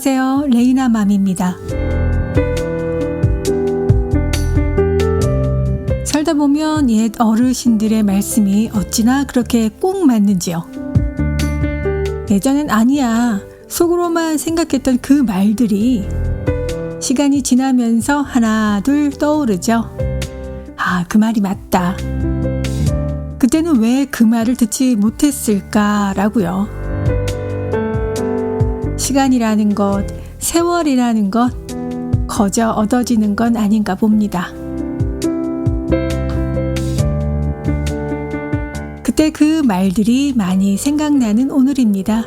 안녕하세요. 레이나 맘입니다. 살다 보면 옛 어르신들의 말씀이 어찌나 그렇게 꼭 맞는지요. 예전엔 아니야. 속으로만 생각했던 그 말들이 시간이 지나면서 하나 둘 떠오르죠. 아, 그 말이 맞다. 그때는 왜 그 말을 듣지 못했을까라고요. 시간이라는 것, 세월이라는 것, 거저 얻어지는 건 아닌가 봅니다. 그때 그 말들이 많이 생각나는 오늘입니다.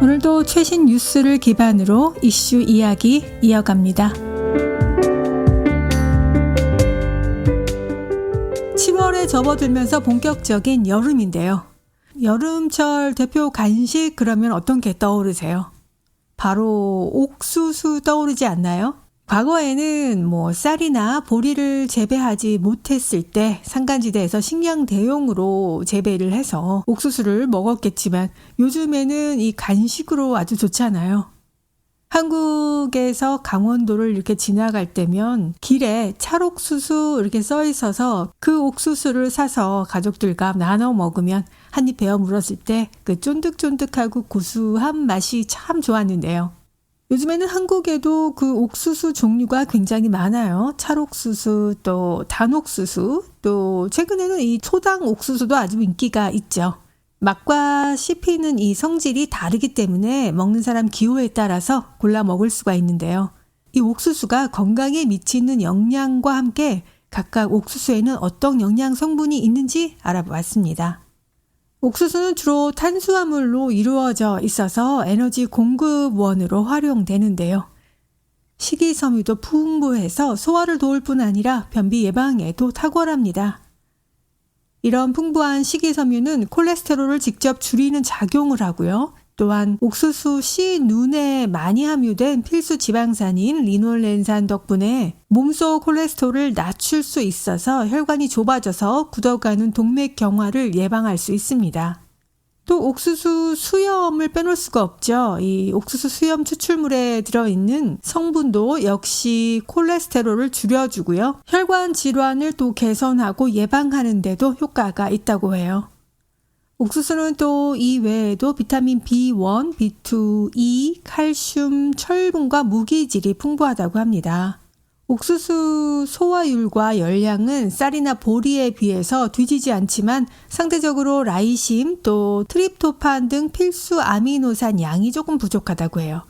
오늘도 최신 뉴스를 기반으로 이슈 이야기 이어갑니다. 7월에 접어들면서 본격적인 여름인데요. 여름철 대표 간식 그러면 어떤 게 떠오르세요? 바로 옥수수 떠오르지 않나요? 과거에는 쌀이나 보리를 재배하지 못했을 때 산간지대에서 식량 대용으로 재배를 해서 옥수수를 먹었겠지만 요즘에는 이 간식으로 아주 좋잖아요. 한국에서 강원도를 이렇게 지나갈 때면 길에 찰옥수수 이렇게 써 있어서 그 옥수수를 사서 가족들과 나눠 먹으면 한 입 베어 물었을 때 그 쫀득쫀득하고 고소한 맛이 참 좋았는데요. 요즘에는 한국에도 그 옥수수 종류가 굉장히 많아요. 찰옥수수, 또 단옥수수, 또 최근에는 이 초당 옥수수도 아주 인기가 있죠. 맛과 씹히는 이 성질이 다르기 때문에 먹는 사람 기호에 따라서 골라 먹을 수가 있는데요. 이 옥수수가 건강에 미치는 영향과 함께 각각 옥수수에는 어떤 영양 성분이 있는지 알아보았습니다. 옥수수는 주로 탄수화물로 이루어져 있어서 에너지 공급원으로 활용되는데요. 식이섬유도 풍부해서 소화를 도울 뿐 아니라 변비 예방에도 탁월합니다. 이런 풍부한 식이섬유는 콜레스테롤을 직접 줄이는 작용을 하고요. 또한 옥수수 씨 눈에 많이 함유된 필수 지방산인 리놀렌산 덕분에 몸속 콜레스테롤을 낮출 수 있어서 혈관이 좁아져서 굳어가는 동맥경화를 예방할 수 있습니다. 또 옥수수 수염을 빼놓을 수가 없죠. 이 옥수수 수염 추출물에 들어있는 성분도 역시 콜레스테롤을 줄여주고요. 혈관 질환을 또 개선하고 예방하는 데도 효과가 있다고 해요. 옥수수는 또 이 외에도 비타민 B1, B2, E, 칼슘, 철분과 무기질이 풍부하다고 합니다. 옥수수 소화율과 열량은 쌀이나 보리에 비해서 뒤지지 않지만 상대적으로 라이심 또 트립토판 등 필수 아미노산 양이 조금 부족하다고 해요.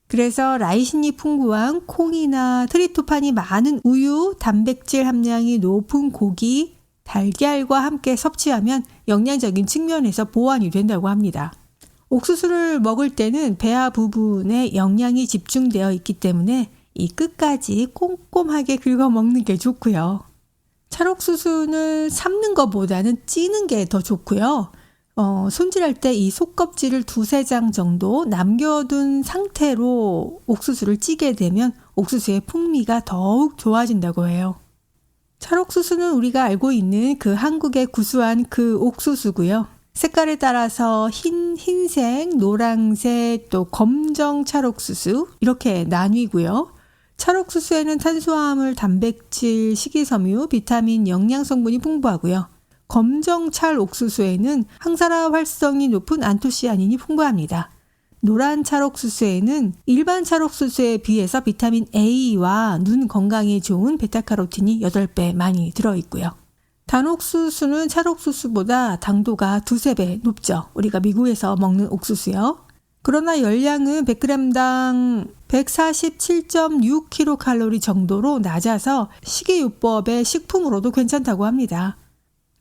그래서 라이신이 풍부한 콩이나 트립토판이 많은 우유, 단백질 함량이 높은 고기, 달걀과 함께 섭취하면 영양적인 측면에서 보완이 된다고 합니다. 옥수수를 먹을 때는 배아 부분에 영양이 집중되어 있기 때문에 이 끝까지 꼼꼼하게 긁어 먹는 게 좋고요. 찰옥수수는 삶는 것보다는 찌는 게 더 좋고요. 손질할 때 이 속껍질을 2-3장 정도 남겨둔 상태로 옥수수를 찌게 되면 옥수수의 풍미가 더욱 좋아진다고 해요. 찰옥수수는 우리가 알고 있는 그 한국의 구수한 그 옥수수고요. 색깔에 따라서 흰색, 노란색, 또 검정 찰옥수수 이렇게 나뉘고요. 찰옥수수에는 탄수화물, 단백질, 식이섬유, 비타민, 영양 성분이 풍부하고요. 검정 찰옥수수에는 항산화 활성이 높은 안토시아닌이 풍부합니다. 노란 찰옥수수에는 일반 찰옥수수에 비해서 비타민 A와 눈 건강에 좋은 베타카로틴이 8배 많이 들어있고요. 단옥수수는 찰옥수수보다 당도가 2-3배 높죠. 우리가 미국에서 먹는 옥수수요. 그러나 열량은 100g당 147.6kcal 정도로 낮아서 식이요법의 식품으로도 괜찮다고 합니다.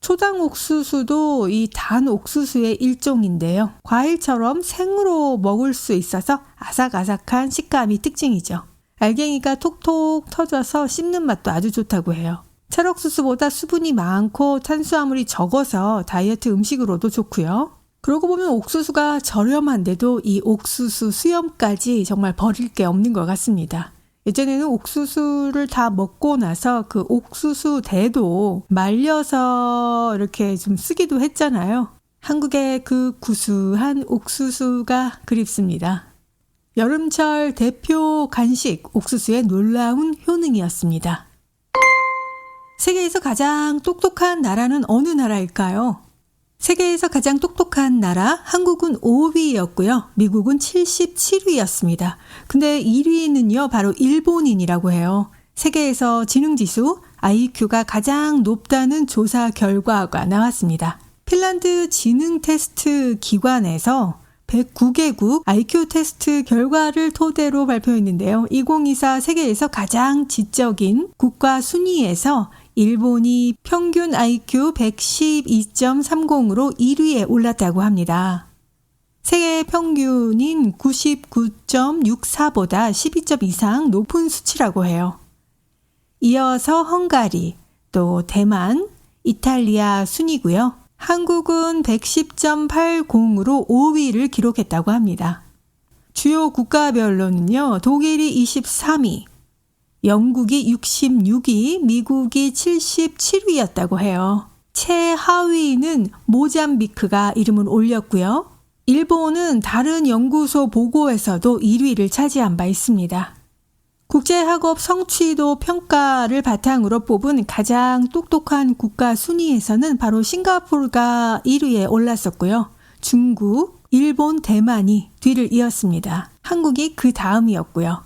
초당 옥수수도 이 단 옥수수의 일종인데요. 과일처럼 생으로 먹을 수 있어서 아삭아삭한 식감이 특징이죠. 알갱이가 톡톡 터져서 씹는 맛도 아주 좋다고 해요. 찰옥수수보다 수분이 많고 탄수화물이 적어서 다이어트 음식으로도 좋고요. 그러고 보면 옥수수가 저렴한데도 이 옥수수 수염까지 정말 버릴 게 없는 것 같습니다. 예전에는 옥수수를 다 먹고 나서 그 옥수수 대도 말려서 이렇게 좀 쓰기도 했잖아요. 한국의 그 구수한 옥수수가 그립습니다. 여름철 대표 간식 옥수수의 놀라운 효능이었습니다. 세계에서 가장 똑똑한 나라는 어느 나라일까요? 세계에서 가장 똑똑한 나라, 한국은 5위였고요. 미국은 77위였습니다. 근데 1위는요, 바로 일본인이라고 해요. 세계에서 지능지수, IQ가 가장 높다는 조사 결과가 나왔습니다. 핀란드 지능 테스트 기관에서 109개국 IQ 테스트 결과를 토대로 발표했는데요. 2024 세계에서 가장 지적인 국가 순위에서 일본이 평균 IQ 112.30으로 1위에 올랐다고 합니다. 세계 평균인 99.64보다 12점 이상 높은 수치라고 해요. 이어서 헝가리, 또 대만, 이탈리아 순이고요. 한국은 110.80으로 5위를 기록했다고 합니다. 주요 국가별로는요. 독일이 23위, 영국이 66위, 미국이 77위였다고 해요. 최하위는 모잠비크가 이름을 올렸고요. 일본은 다른 연구소 보고에서도 1위를 차지한 바 있습니다. 국제학업 성취도 평가를 바탕으로 뽑은 가장 똑똑한 국가 순위에서는 바로 싱가포르가 1위에 올랐었고요. 중국, 일본, 대만이 뒤를 이었습니다. 한국이 그 다음이었고요.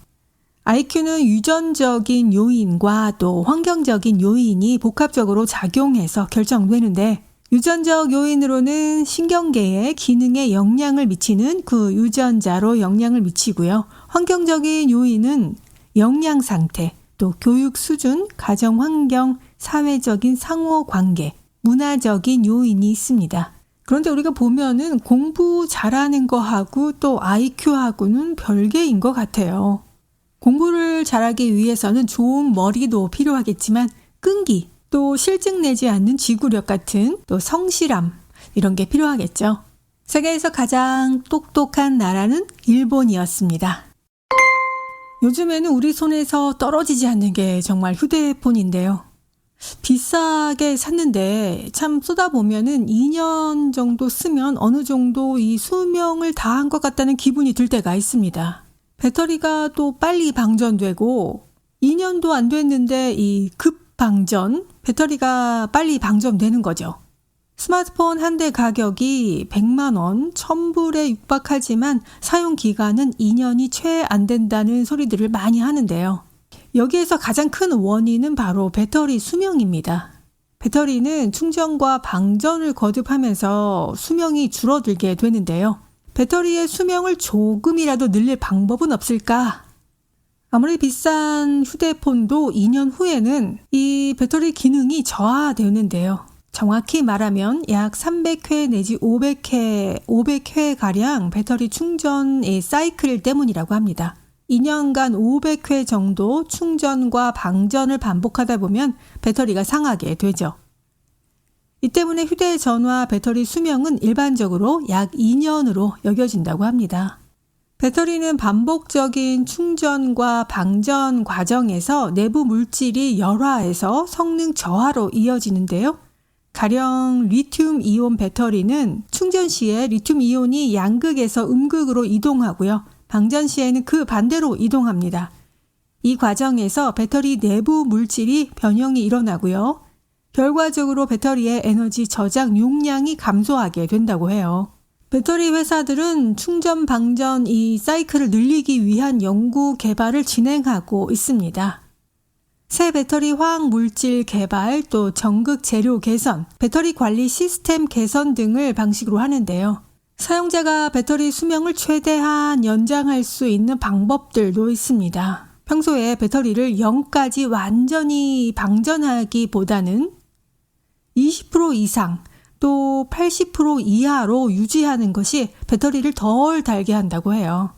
IQ는 유전적인 요인과 또 환경적인 요인이 복합적으로 작용해서 결정되는데 유전적 요인으로는 신경계의 기능에 영향을 미치는 그 유전자로 영향을 미치고요. 환경적인 요인은 영양 상태, 또 교육 수준, 가정 환경, 사회적인 상호 관계, 문화적인 요인이 있습니다. 그런데 우리가 보면은 공부 잘하는 거하고 또 IQ하고는 별개인 것 같아요. 공부를 잘하기 위해서는 좋은 머리도 필요하겠지만 끈기, 또 실증 내지 않는 지구력 같은 또 성실함 이런 게 필요하겠죠. 세계에서 가장 똑똑한 나라는 일본이었습니다. 요즘에는 우리 손에서 떨어지지 않는 게 정말 휴대폰인데요. 비싸게 샀는데 참 쓰다 보면은 2년 정도 쓰면 어느 정도 이 수명을 다한 것 같다는 기분이 들 때가 있습니다. 배터리가 또 빨리 방전되고 2년도 안 됐는데 이 급방전, 배터리가 빨리 방전되는 거죠. 스마트폰 한 대 가격이 100만 원, 1000불에 육박하지만 사용 기간은 2년이 채 안 된다는 소리들을 많이 하는데요. 여기에서 가장 큰 원인은 바로 배터리 수명입니다. 배터리는 충전과 방전을 거듭하면서 수명이 줄어들게 되는데요. 배터리의 수명을 조금이라도 늘릴 방법은 없을까? 아무리 비싼 휴대폰도 2년 후에는 이 배터리 기능이 저하되는데요. 정확히 말하면 약 300회 내지 500회가량 배터리 충전의 사이클 때문이라고 합니다. 2년간 500회 정도 충전과 방전을 반복하다 보면 배터리가 상하게 되죠. 이 때문에 휴대전화 배터리 수명은 일반적으로 약 2년으로 여겨진다고 합니다. 배터리는 반복적인 충전과 방전 과정에서 내부 물질이 열화해서 성능 저하로 이어지는데요. 가령 리튬 이온 배터리는 충전 시에 리튬 이온이 양극에서 음극으로 이동하고요. 방전 시에는 그 반대로 이동합니다. 이 과정에서 배터리 내부 물질이 변형이 일어나고요. 결과적으로 배터리의 에너지 저장 용량이 감소하게 된다고 해요. 배터리 회사들은 충전 방전 이 사이클을 늘리기 위한 연구 개발을 진행하고 있습니다. 새 배터리 화학 물질 개발, 또 전극 재료 개선, 배터리 관리 시스템 개선 등을 방식으로 하는데요. 사용자가 배터리 수명을 최대한 연장할 수 있는 방법들도 있습니다. 평소에 배터리를 0까지 완전히 방전하기보다는 20% 이상, 또 80% 이하로 유지하는 것이 배터리를 덜 달게 한다고 해요.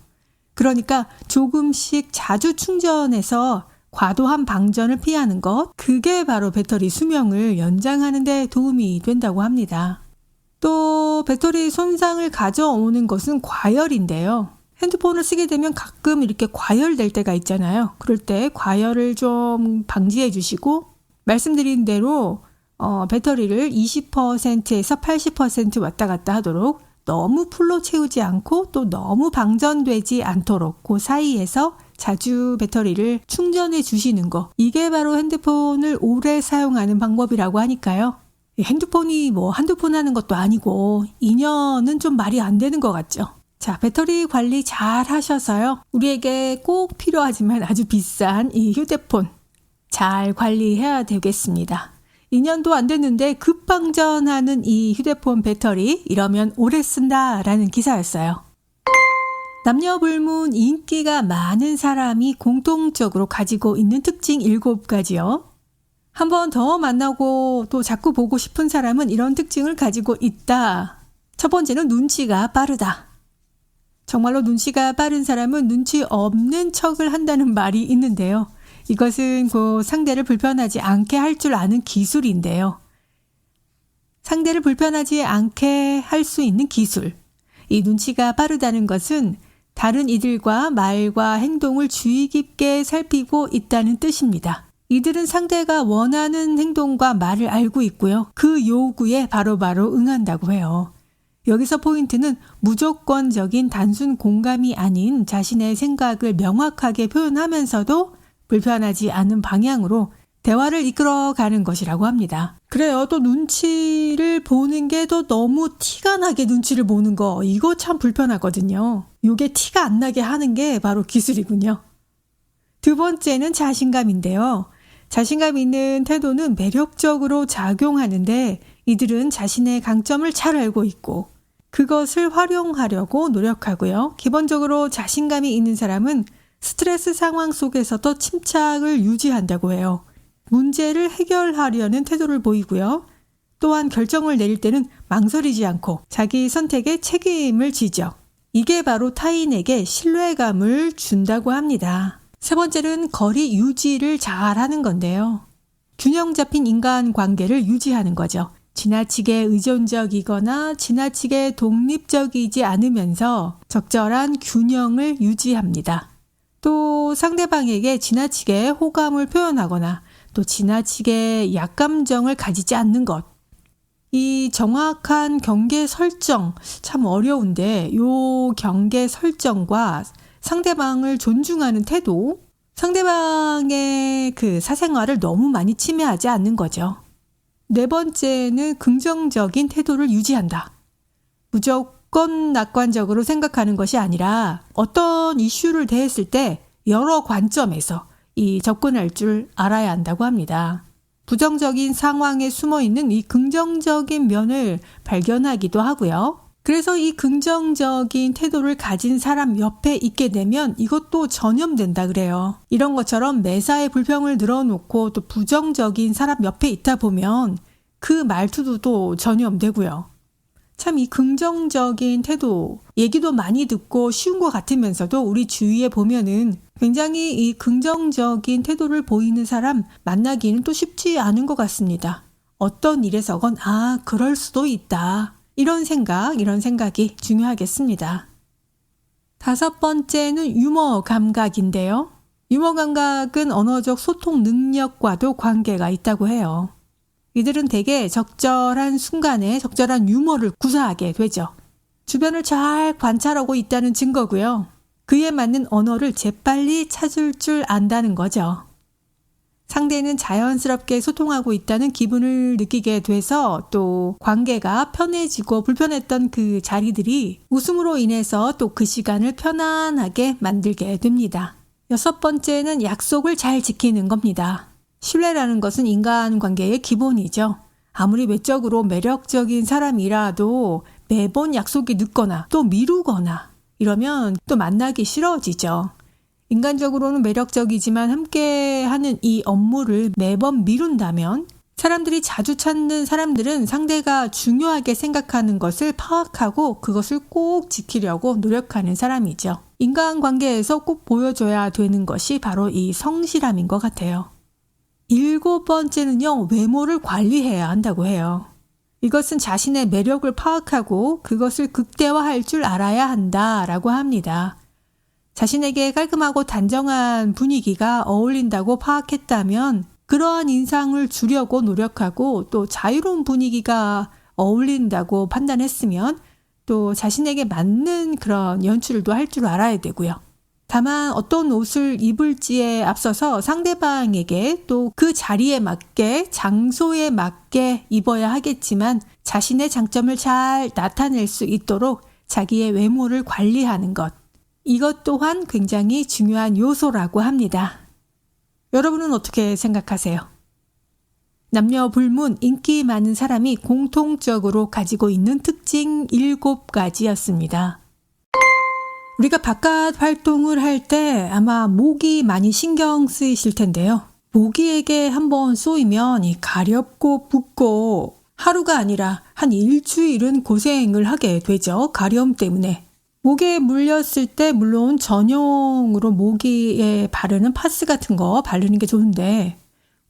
그러니까 조금씩 자주 충전해서 과도한 방전을 피하는 것, 그게 바로 배터리 수명을 연장하는 데 도움이 된다고 합니다. 또 배터리 손상을 가져오는 것은 과열인데요. 핸드폰을 쓰게 되면 가끔 이렇게 과열될 때가 있잖아요. 그럴 때 과열을 좀 방지해 주시고 말씀드린 대로 배터리를 20%에서 80% 왔다 갔다 하도록 너무 풀로 채우지 않고 또 너무 방전되지 않도록 그 사이에서 자주 배터리를 충전해 주시는 거. 이게 바로 핸드폰을 오래 사용하는 방법이라고 하니까요. 핸드폰이 뭐 한두 폰 하는 것도 아니고 2년은 좀 말이 안 되는 것 같죠. 자, 배터리 관리 잘 하셔서요. 우리에게 꼭 필요하지만 아주 비싼 이 휴대폰 잘 관리해야 되겠습니다. 2년도 안 됐는데 급방전하는 이 휴대폰 배터리 이러면 오래 쓴다라는 기사였어요. 남녀불문 인기가 많은 사람이 공통적으로 가지고 있는 특징 7가지요. 한 번 더 만나고 또 자꾸 보고 싶은 사람은 이런 특징을 가지고 있다. 첫 번째는 눈치가 빠르다. 정말로 눈치가 빠른 사람은 눈치 없는 척을 한다는 말이 있는데요. 이것은 그 상대를 불편하지 않게 할 줄 아는 기술인데요. 상대를 불편하지 않게 할 수 있는 기술. 이 눈치가 빠르다는 것은 다른 이들과 말과 행동을 주의 깊게 살피고 있다는 뜻입니다. 이들은 상대가 원하는 행동과 말을 알고 있고요. 그 요구에 바로바로 응한다고 해요. 여기서 포인트는 무조건적인 단순 공감이 아닌 자신의 생각을 명확하게 표현하면서도 불편하지 않은 방향으로 대화를 이끌어가는 것이라고 합니다. 그래요. 또 눈치를 보는 게 또 너무 티가 나게 눈치를 보는 거 이거 참 불편하거든요. 이게 티가 안 나게 하는 게 바로 기술이군요. 두 번째는 자신감인데요. 자신감 있는 태도는 매력적으로 작용하는데 이들은 자신의 강점을 잘 알고 있고 그것을 활용하려고 노력하고요. 기본적으로 자신감이 있는 사람은 스트레스 상황 속에서도 침착을 유지한다고 해요. 문제를 해결하려는 태도를 보이고요. 또한 결정을 내릴 때는 망설이지 않고 자기 선택에 책임을 지죠. 이게 바로 타인에게 신뢰감을 준다고 합니다. 세 번째는 거리 유지를 잘하는 건데요. 균형 잡힌 인간관계를 유지하는 거죠. 지나치게 의존적이거나 지나치게 독립적이지 않으면서 적절한 균형을 유지합니다. 또 상대방에게 지나치게 호감을 표현하거나 또 지나치게 약감정을 가지지 않는 것. 이 정확한 경계 설정 참 어려운데 이 경계 설정과 상대방을 존중하는 태도, 상대방의 그 사생활을 너무 많이 침해하지 않는 거죠. 네 번째는 긍정적인 태도를 유지한다. 무조건 낙관적으로 생각하는 것이 아니라 어떤 이슈를 대했을 때 여러 관점에서 이 접근할 줄 알아야 한다고 합니다. 부정적인 상황에 숨어있는 이 긍정적인 면을 발견하기도 하고요. 그래서 이 긍정적인 태도를 가진 사람 옆에 있게 되면 이것도 전염된다 그래요. 이런 것처럼 매사에 불평을 늘어놓고 또 부정적인 사람 옆에 있다 보면 그 말투도 또 전염되고요. 참 이 긍정적인 태도, 얘기도 많이 듣고 쉬운 것 같으면서도 우리 주위에 보면은 굉장히 이 긍정적인 태도를 보이는 사람 만나기는 또 쉽지 않은 것 같습니다. 어떤 일에서건 그럴 수도 있다. 이런 생각이 중요하겠습니다. 다섯 번째는 유머 감각인데요. 유머 감각은 언어적 소통 능력과도 관계가 있다고 해요. 이들은 대개 적절한 순간에 적절한 유머를 구사하게 되죠. 주변을 잘 관찰하고 있다는 증거고요. 그에 맞는 언어를 재빨리 찾을 줄 안다는 거죠. 상대는 자연스럽게 소통하고 있다는 기분을 느끼게 돼서 또 관계가 편해지고 불편했던 그 자리들이 웃음으로 인해서 또 그 시간을 편안하게 만들게 됩니다. 여섯 번째는 약속을 잘 지키는 겁니다. 신뢰라는 것은 인간관계의 기본이죠. 아무리 외적으로 매력적인 사람이라도 매번 약속이 늦거나 또 미루거나 이러면 또 만나기 싫어지죠. 인간적으로는 매력적이지만 함께하는 이 업무를 매번 미룬다면 사람들이 자주 찾는 사람들은 상대가 중요하게 생각하는 것을 파악하고 그것을 꼭 지키려고 노력하는 사람이죠. 인간관계에서 꼭 보여줘야 되는 것이 바로 이 성실함인 것 같아요. 일곱 번째는요, 외모를 관리해야 한다고 해요. 이것은 자신의 매력을 파악하고 그것을 극대화할 줄 알아야 한다라고 합니다. 자신에게 깔끔하고 단정한 분위기가 어울린다고 파악했다면 그러한 인상을 주려고 노력하고 또 자유로운 분위기가 어울린다고 판단했으면 또 자신에게 맞는 그런 연출도 할 줄 알아야 되고요. 다만 어떤 옷을 입을지에 앞서서 상대방에게 또 그 자리에 맞게 장소에 맞게 입어야 하겠지만 자신의 장점을 잘 나타낼 수 있도록 자기의 외모를 관리하는 것. 이것 또한 굉장히 중요한 요소라고 합니다. 여러분은 어떻게 생각하세요? 남녀 불문 인기 많은 사람이 공통적으로 가지고 있는 특징 7가지였습니다. 우리가 바깥 활동을 할 때 아마 모기 많이 신경 쓰이실 텐데요. 모기에게 한번 쏘이면 가렵고 붓고 하루가 아니라 한 일주일은 고생을 하게 되죠. 가려움 때문에. 모기에 물렸을 때 물론 전용으로 모기에 바르는 파스 같은 거 바르는 게 좋은데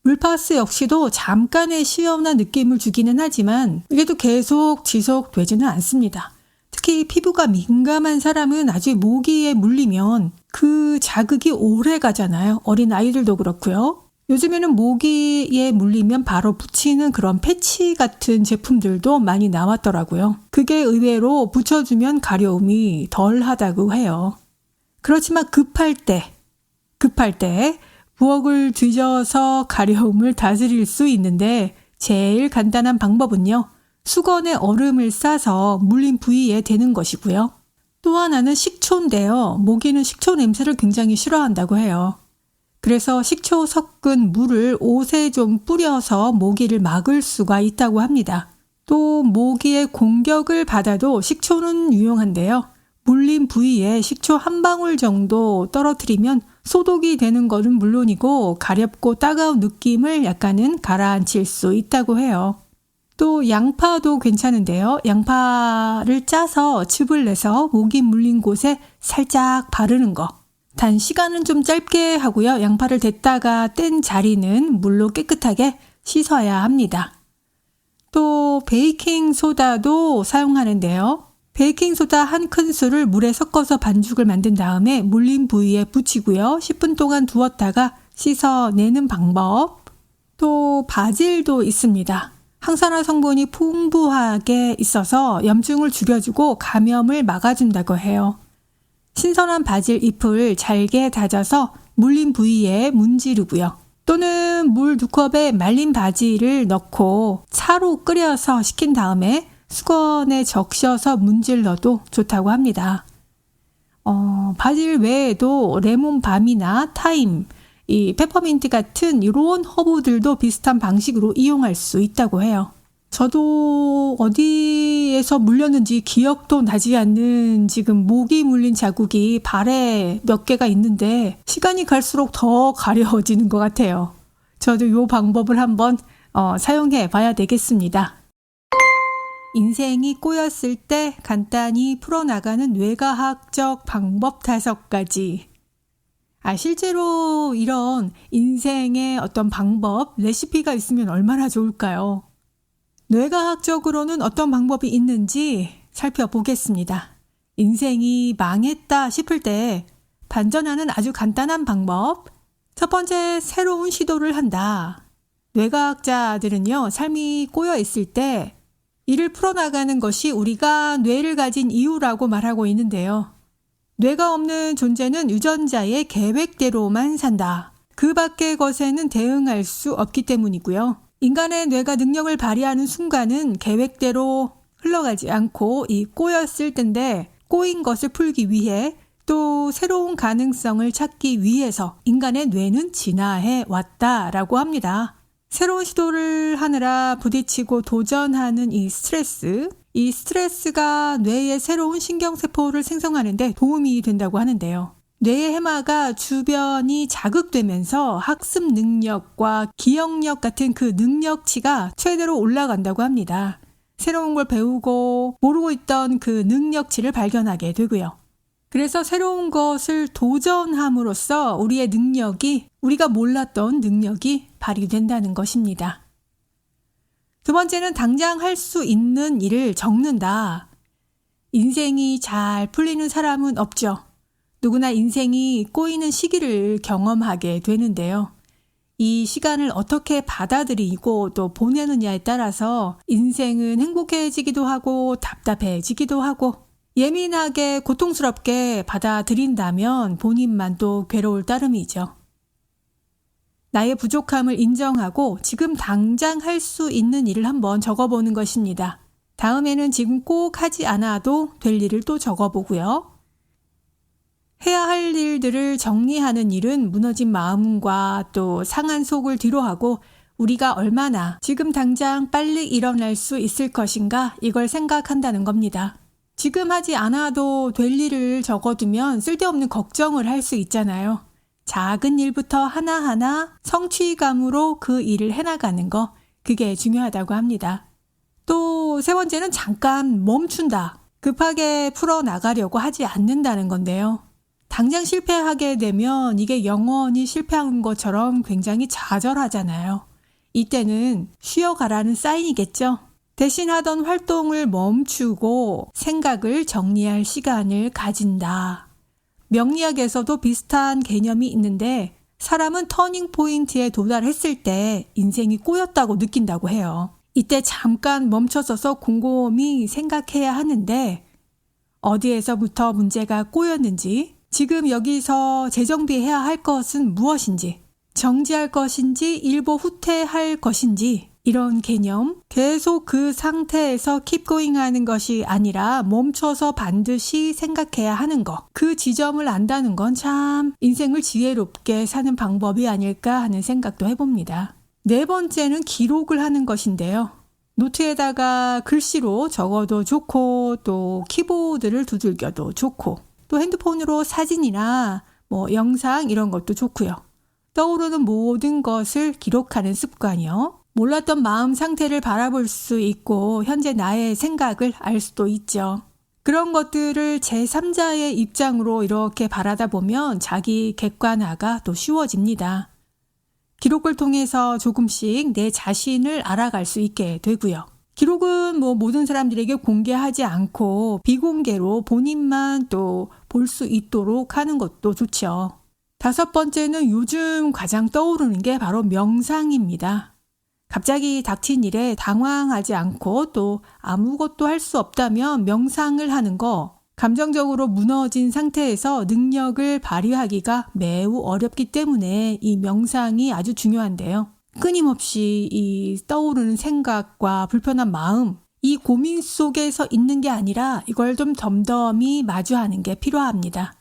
물파스 역시도 잠깐의 시원한 느낌을 주기는 하지만 이게 또 계속 지속되지는 않습니다. 특히 피부가 민감한 사람은 나중에 모기에 물리면 그 자극이 오래 가잖아요. 어린 아이들도 그렇고요. 요즘에는 모기에 물리면 바로 붙이는 그런 패치 같은 제품들도 많이 나왔더라고요. 그게 의외로 붙여주면 가려움이 덜 하다고 해요. 그렇지만 급할 때 부엌을 뒤져서 가려움을 다스릴 수 있는데 제일 간단한 방법은요. 수건에 얼음을 싸서 물린 부위에 대는 것이고요. 또 하나는 식초인데요. 모기는 식초 냄새를 굉장히 싫어한다고 해요. 그래서 식초 섞은 물을 옷에 좀 뿌려서 모기를 막을 수가 있다고 합니다. 또 모기의 공격을 받아도 식초는 유용한데요. 물린 부위에 식초 한 방울 정도 떨어뜨리면 소독이 되는 것은 물론이고 가렵고 따가운 느낌을 약간은 가라앉힐 수 있다고 해요. 또 양파도 괜찮은데요. 양파를 짜서 즙을 내서 모기 물린 곳에 살짝 바르는 거. 단 시간은 좀 짧게 하고요. 양파를 댔다가 뗀 자리는 물로 깨끗하게 씻어야 합니다. 또 베이킹소다도 사용하는데요. 베이킹소다 한 큰술을 물에 섞어서 반죽을 만든 다음에 물린 부위에 붙이고요. 10분 동안 두었다가 씻어내는 방법. 또 바질도 있습니다. 항산화 성분이 풍부하게 있어서 염증을 줄여주고 감염을 막아준다고 해요. 신선한 바질 잎을 잘게 다져서 물린 부위에 문지르고요. 또는 물 2컵에 말린 바질을 넣고 차로 끓여서 식힌 다음에 수건에 적셔서 문질러도 좋다고 합니다. 바질 외에도 레몬밤이나 타임, 이 페퍼민트 같은 이런 허브들도 비슷한 방식으로 이용할 수 있다고 해요. 저도 어디에서 물렸는지 기억도 나지 않는 지금 모기 물린 자국이 발에 몇 개가 있는데 시간이 갈수록 더 가려워지는 것 같아요. 저도 이 방법을 한번 사용해 봐야 되겠습니다. 인생이 꼬였을 때 간단히 풀어나가는 뇌과학적 방법 5가지. 실제로 이런 인생의 어떤 방법, 레시피가 있으면 얼마나 좋을까요? 뇌과학적으로는 어떤 방법이 있는지 살펴보겠습니다. 인생이 망했다 싶을 때 반전하는 아주 간단한 방법. 첫 번째, 새로운 시도를 한다. 뇌과학자들은요, 삶이 꼬여 있을 때 이를 풀어나가는 것이 우리가 뇌를 가진 이유라고 말하고 있는데요. 뇌가 없는 존재는 유전자의 계획대로만 산다. 그 밖의 것에는 대응할 수 없기 때문이고요. 인간의 뇌가 능력을 발휘하는 순간은 계획대로 흘러가지 않고 이 꼬였을 텐데 꼬인 것을 풀기 위해 또 새로운 가능성을 찾기 위해서 인간의 뇌는 진화해 왔다라고 합니다. 새로운 시도를 하느라 부딪히고 도전하는 이 스트레스가 뇌의 새로운 신경세포를 생성하는 데 도움이 된다고 하는데요. 뇌의 해마가 주변이 자극되면서 학습 능력과 기억력 같은 그 능력치가 최대로 올라간다고 합니다. 새로운 걸 배우고 모르고 있던 그 능력치를 발견하게 되고요. 그래서 새로운 것을 도전함으로써 우리의 능력이, 우리가 몰랐던 능력이 발휘된다는 것입니다. 두 번째는 당장 할 수 있는 일을 적는다. 인생이 잘 풀리는 사람은 없죠. 누구나 인생이 꼬이는 시기를 경험하게 되는데요. 이 시간을 어떻게 받아들이고 또 보내느냐에 따라서 인생은 행복해지기도 하고 답답해지기도 하고 예민하게 고통스럽게 받아들인다면 본인만 또 괴로울 따름이죠. 나의 부족함을 인정하고 지금 당장 할 수 있는 일을 한번 적어보는 것입니다. 다음에는 지금 꼭 하지 않아도 될 일을 또 적어보고요. 해야 할 일들을 정리하는 일은 무너진 마음과 또 상한 속을 뒤로하고 우리가 얼마나 지금 당장 빨리 일어날 수 있을 것인가 이걸 생각한다는 겁니다. 지금 하지 않아도 될 일을 적어두면 쓸데없는 걱정을 할 수 있잖아요. 작은 일부터 하나하나 성취감으로 그 일을 해나가는 거, 그게 중요하다고 합니다. 또 세 번째는 잠깐 멈춘다. 급하게 풀어나가려고 하지 않는다는 건데요. 당장 실패하게 되면 이게 영원히 실패한 것처럼 굉장히 좌절하잖아요. 이때는 쉬어가라는 사인이겠죠. 대신 하던 활동을 멈추고 생각을 정리할 시간을 가진다. 명리학에서도 비슷한 개념이 있는데 사람은 터닝 포인트에 도달했을 때 인생이 꼬였다고 느낀다고 해요. 이때 잠깐 멈춰서서 곰곰이 생각해야 하는데 어디에서부터 문제가 꼬였는지, 지금 여기서 재정비해야 할 것은 무엇인지, 정지할 것인지 일보 후퇴할 것인지 이런 개념, 계속 그 상태에서 keep going 하는 것이 아니라 멈춰서 반드시 생각해야 하는 것. 그 지점을 안다는 건 참 인생을 지혜롭게 사는 방법이 아닐까 하는 생각도 해봅니다. 네 번째는 기록을 하는 것인데요. 노트에다가 글씨로 적어도 좋고 또 키보드를 두들겨도 좋고 또 핸드폰으로 사진이나 영상 이런 것도 좋고요. 떠오르는 모든 것을 기록하는 습관이요. 몰랐던 마음 상태를 바라볼 수 있고 현재 나의 생각을 알 수도 있죠. 그런 것들을 제3자의 입장으로 이렇게 바라다 보면 자기 객관화가 또 쉬워집니다. 기록을 통해서 조금씩 내 자신을 알아갈 수 있게 되고요. 기록은 모든 사람들에게 공개하지 않고 비공개로 본인만 또 볼 수 있도록 하는 것도 좋죠. 다섯 번째는 요즘 가장 떠오르는 게 바로 명상입니다. 갑자기 닥친 일에 당황하지 않고 또 아무것도 할 수 없다면 명상을 하는 거, 감정적으로 무너진 상태에서 능력을 발휘하기가 매우 어렵기 때문에 이 명상이 아주 중요한데요. 끊임없이 이 떠오르는 생각과 불편한 마음, 이 고민 속에서 있는 게 아니라 이걸 좀 덤덤히 마주하는 게 필요합니다.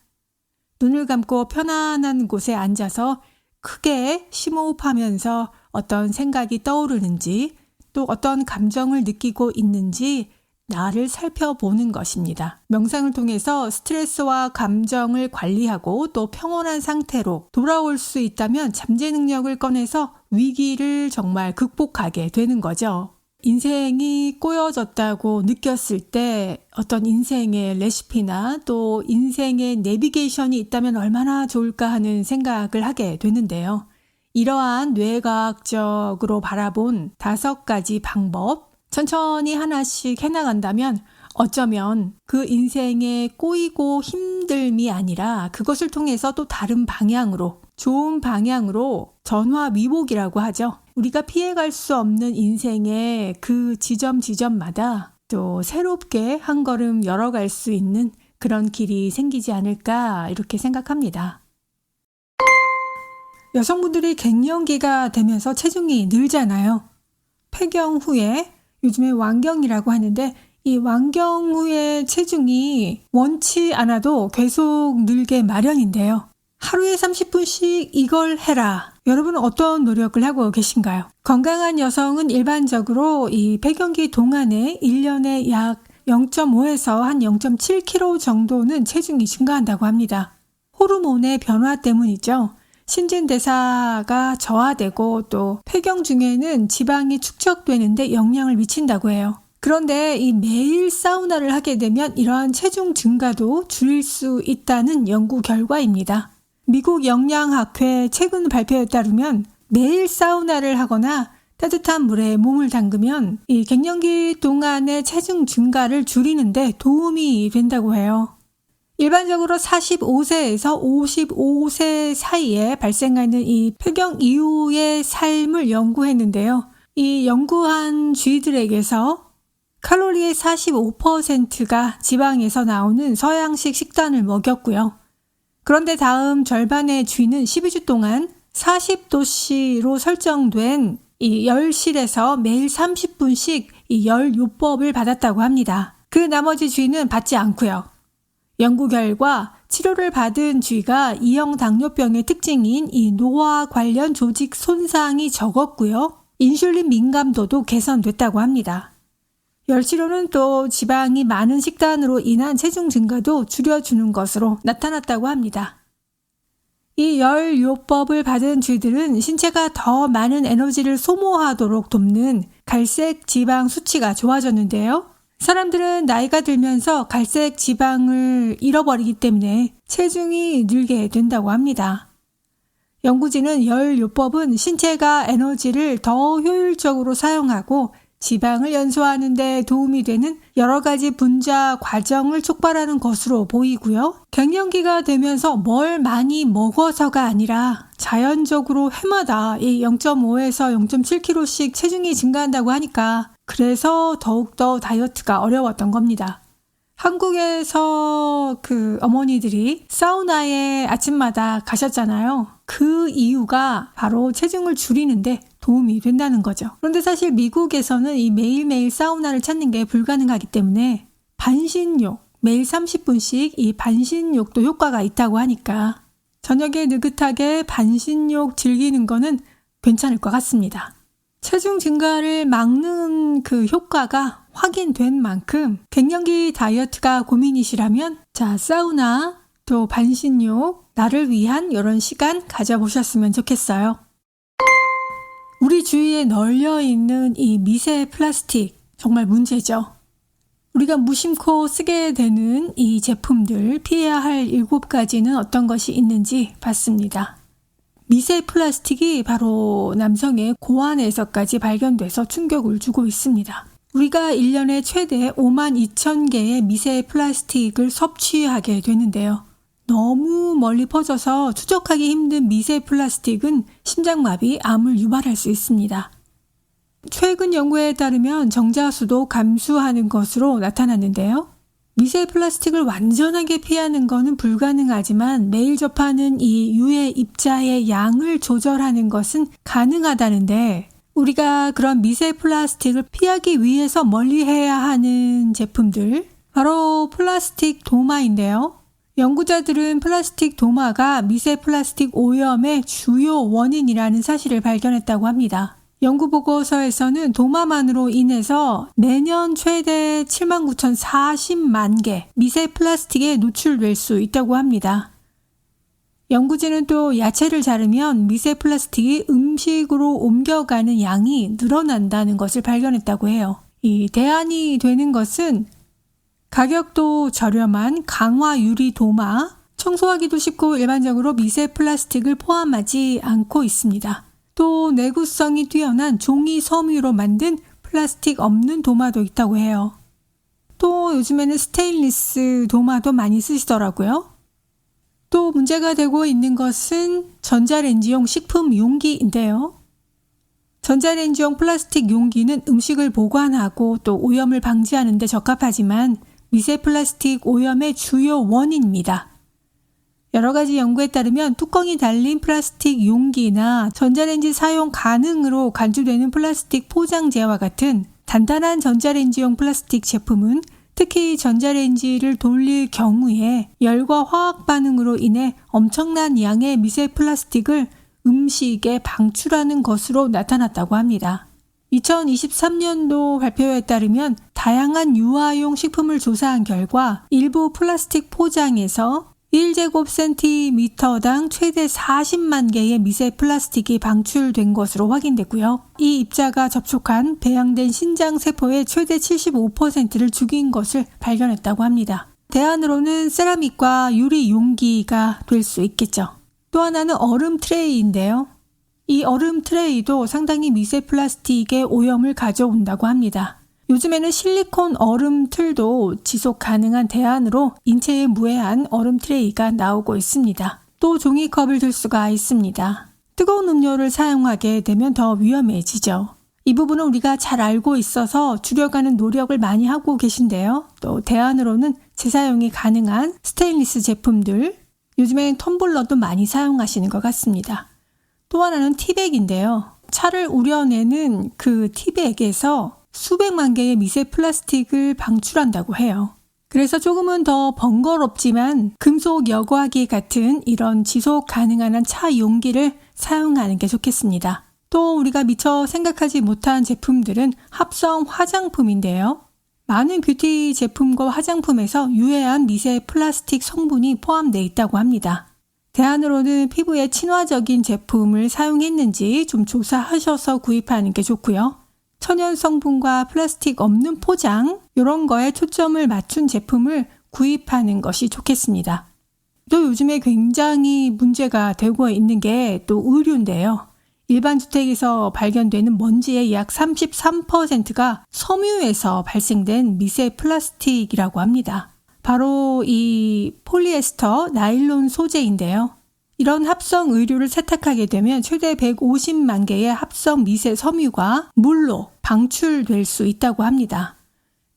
눈을 감고 편안한 곳에 앉아서 크게 심호흡하면서 어떤 생각이 떠오르는지 또 어떤 감정을 느끼고 있는지 나를 살펴보는 것입니다. 명상을 통해서 스트레스와 감정을 관리하고 또 평온한 상태로 돌아올 수 있다면 잠재 능력을 꺼내서 위기를 정말 극복하게 되는 거죠. 인생이 꼬여졌다고 느꼈을 때 어떤 인생의 레시피나 또 인생의 내비게이션이 있다면 얼마나 좋을까 하는 생각을 하게 되는데요. 이러한 뇌과학적으로 바라본 5가지 방법, 천천히 하나씩 해나간다면 어쩌면 그 인생의 꼬이고 힘듦이 아니라 그것을 통해서 또 다른 방향으로, 좋은 방향으로 전화위복이라고 하죠. 우리가 피해갈 수 없는 인생의 그 지점마다 또 새롭게 한 걸음 열어갈 수 있는 그런 길이 생기지 않을까 이렇게 생각합니다. 여성분들이 갱년기가 되면서 체중이 늘잖아요. 폐경 후에 요즘에 완경이라고 하는데 이 완경 후에 체중이 원치 않아도 계속 늘게 마련인데요. 하루에 30분씩 이걸 해라. 여러분은 어떤 노력을 하고 계신가요? 건강한 여성은 일반적으로 이 폐경기 동안에 1년에 약 0.5에서 한 0.7kg 정도는 체중이 증가한다고 합니다. 호르몬의 변화 때문이죠. 신진대사가 저하되고 또 폐경 중에는 지방이 축적되는데 영향을 미친다고 해요. 그런데 이 매일 사우나를 하게 되면 이러한 체중 증가도 줄일 수 있다는 연구 결과입니다. 미국 영양학회 최근 발표에 따르면 매일 사우나를 하거나 따뜻한 물에 몸을 담그면 이 갱년기 동안의 체중 증가를 줄이는데 도움이 된다고 해요. 일반적으로 45세에서 55세 사이에 발생하는 이 폐경 이후의 삶을 연구했는데요. 이 연구한 쥐들에게서 칼로리의 45%가 지방에서 나오는 서양식 식단을 먹였고요. 그런데 다음 절반의 쥐는 12주 동안 40도씨로 설정된 이 열실에서 매일 30분씩 이 열요법을 받았다고 합니다. 그 나머지 쥐는 받지 않고요. 연구 결과 치료를 받은 쥐가 2형 당뇨병의 특징인 이 노화 관련 조직 손상이 적었고요. 인슐린 민감도도 개선됐다고 합니다. 열치료는 또 지방이 많은 식단으로 인한 체중 증가도 줄여주는 것으로 나타났다고 합니다. 이 열요법을 받은 쥐들은 신체가 더 많은 에너지를 소모하도록 돕는 갈색 지방 수치가 좋아졌는데요. 사람들은 나이가 들면서 갈색 지방을 잃어버리기 때문에 체중이 늘게 된다고 합니다. 연구진은 열요법은 신체가 에너지를 더 효율적으로 사용하고 지방을 연소하는 데 도움이 되는 여러 가지 분자 과정을 촉발하는 것으로 보이고요. 갱년기가 되면서 뭘 많이 먹어서가 아니라 자연적으로 해마다 이 0.5에서 0.7kg씩 체중이 증가한다고 하니까 그래서 더욱더 다이어트가 어려웠던 겁니다. 한국에서 그 어머니들이 사우나에 아침마다 가셨잖아요. 그 이유가 바로 체중을 줄이는데 도움이 된다는 거죠. 그런데 사실 미국에서는 이 매일매일 사우나를 찾는 게 불가능하기 때문에 반신욕, 매일 30분씩 이 반신욕도 효과가 있다고 하니까 저녁에 느긋하게 반신욕 즐기는 거는 괜찮을 것 같습니다. 체중 증가를 막는 그 효과가 확인된 만큼 갱년기 다이어트가 고민이시라면 자, 사우나, 또 반신욕, 나를 위한 이런 시간 가져보셨으면 좋겠어요. 우리 주위에 널려 있는 이 미세 플라스틱 정말 문제죠. 우리가 무심코 쓰게 되는 이 제품들 피해야 할 7가지는 어떤 것이 있는지 봤습니다. 미세 플라스틱이 바로 남성의 고환에서까지 발견돼서 충격을 주고 있습니다. 우리가 1년에 최대 52,000개의 미세 플라스틱을 섭취하게 되는데요. 너무 멀리 퍼져서 추적하기 힘든 미세 플라스틱은 심장마비, 암을 유발할 수 있습니다. 최근 연구에 따르면 정자수도 감소하는 것으로 나타났는데요. 미세 플라스틱을 완전하게 피하는 것은 불가능하지만 매일 접하는 이 유해 입자의 양을 조절하는 것은 가능하다는데 우리가 그런 미세 플라스틱을 피하기 위해서 멀리해야 하는 제품들 바로 플라스틱 도마인데요. 연구자들은 플라스틱 도마가 미세 플라스틱 오염의 주요 원인이라는 사실을 발견했다고 합니다. 연구 보고서에서는 도마만으로 인해서 매년 최대 79,040만 개 미세 플라스틱에 노출될 수 있다고 합니다. 연구진은 또 야채를 자르면 미세 플라스틱이 음식으로 옮겨가는 양이 늘어난다는 것을 발견했다고 해요. 이 대안이 되는 것은 가격도 저렴한 강화 유리 도마, 청소하기도 쉽고 일반적으로 미세 플라스틱을 포함하지 않고 있습니다. 또 내구성이 뛰어난 종이 섬유로 만든 플라스틱 없는 도마도 있다고 해요. 또 요즘에는 스테인리스 도마도 많이 쓰시더라고요. 또 문제가 되고 있는 것은 전자레인지용 식품 용기인데요. 전자레인지용 플라스틱 용기는 음식을 보관하고 또 오염을 방지하는 데 적합하지만 미세 플라스틱 오염의 주요 원인입니다. 여러 가지 연구에 따르면 뚜껑이 달린 플라스틱 용기나 전자레인지 사용 가능으로 간주되는 플라스틱 포장재와 같은 단단한 전자레인지용 플라스틱 제품은 특히 전자레인지를 돌릴 경우에 열과 화학 반응으로 인해 엄청난 양의 미세 플라스틱을 음식에 방출하는 것으로 나타났다고 합니다. 2023년도 발표에 따르면 다양한 유아용 식품을 조사한 결과 일부 플라스틱 포장에서 1제곱센티미터당 최대 40만 개의 미세 플라스틱이 방출된 것으로 확인됐고요. 이 입자가 접촉한 배양된 신장세포의 최대 75%를 죽인 것을 발견했다고 합니다. 대안으로는 세라믹과 유리 용기가 될 수 있겠죠. 또 하나는 얼음 트레이인데요. 이 얼음 트레이도 상당히 미세 플라스틱의 오염을 가져온다고 합니다. 요즘에는 실리콘 얼음 틀도 지속 가능한 대안으로 인체에 무해한 얼음 트레이가 나오고 있습니다. 또 종이컵을 들 수가 있습니다. 뜨거운 음료를 사용하게 되면 더 위험해지죠. 이 부분은 우리가 잘 알고 있어서 줄여가는 노력을 많이 하고 계신데요. 또 대안으로는 재사용이 가능한 스테인리스 제품들, 요즘엔 텀블러도 많이 사용하시는 것 같습니다. 또 하나는 티백인데요. 차를 우려내는 그 티백에서 수백만 개의 미세 플라스틱을 방출한다고 해요. 그래서 조금은 더 번거롭지만 금속 여과기 같은 이런 지속 가능한 차 용기를 사용하는 게 좋겠습니다. 또 우리가 미처 생각하지 못한 제품들은 합성 화장품인데요. 많은 뷰티 제품과 화장품에서 유해한 미세 플라스틱 성분이 포함되어 있다고 합니다. 대안으로는 피부에 친화적인 제품을 사용했는지 좀 조사하셔서 구입하는 게 좋고요. 천연 성분과 플라스틱 없는 포장, 이런 거에 초점을 맞춘 제품을 구입하는 것이 좋겠습니다. 또 요즘에 굉장히 문제가 되고 있는 게 또 의류인데요. 일반 주택에서 발견되는 먼지의 약 33%가 섬유에서 발생된 미세 플라스틱이라고 합니다. 바로 이 폴리에스터, 나일론 소재인데요. 이런 합성 의류를 세탁하게 되면 최대 150만 개의 합성 미세 섬유가 물로 방출될 수 있다고 합니다.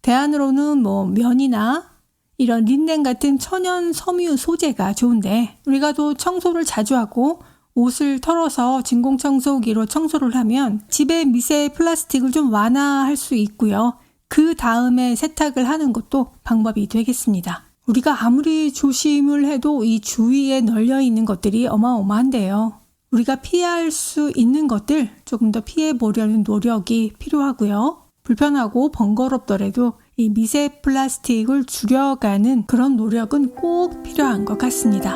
대안으로는 면이나 이런 린넨 같은 천연 섬유 소재가 좋은데 우리가 또 청소를 자주 하고 옷을 털어서 진공청소기로 청소를 하면 집에 미세 플라스틱을 좀 완화할 수 있고요. 그 다음에 세탁을 하는 것도 방법이 되겠습니다. 우리가 아무리 조심을 해도 이 주위에 널려 있는 것들이 어마어마한데요. 우리가 피할 수 있는 것들 조금 더 피해 보려는 노력이 필요하고요. 불편하고 번거롭더라도 이 미세 플라스틱을 줄여가는 그런 노력은 꼭 필요한 것 같습니다.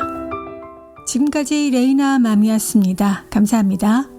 지금까지 레이나 맘이었습니다. 감사합니다.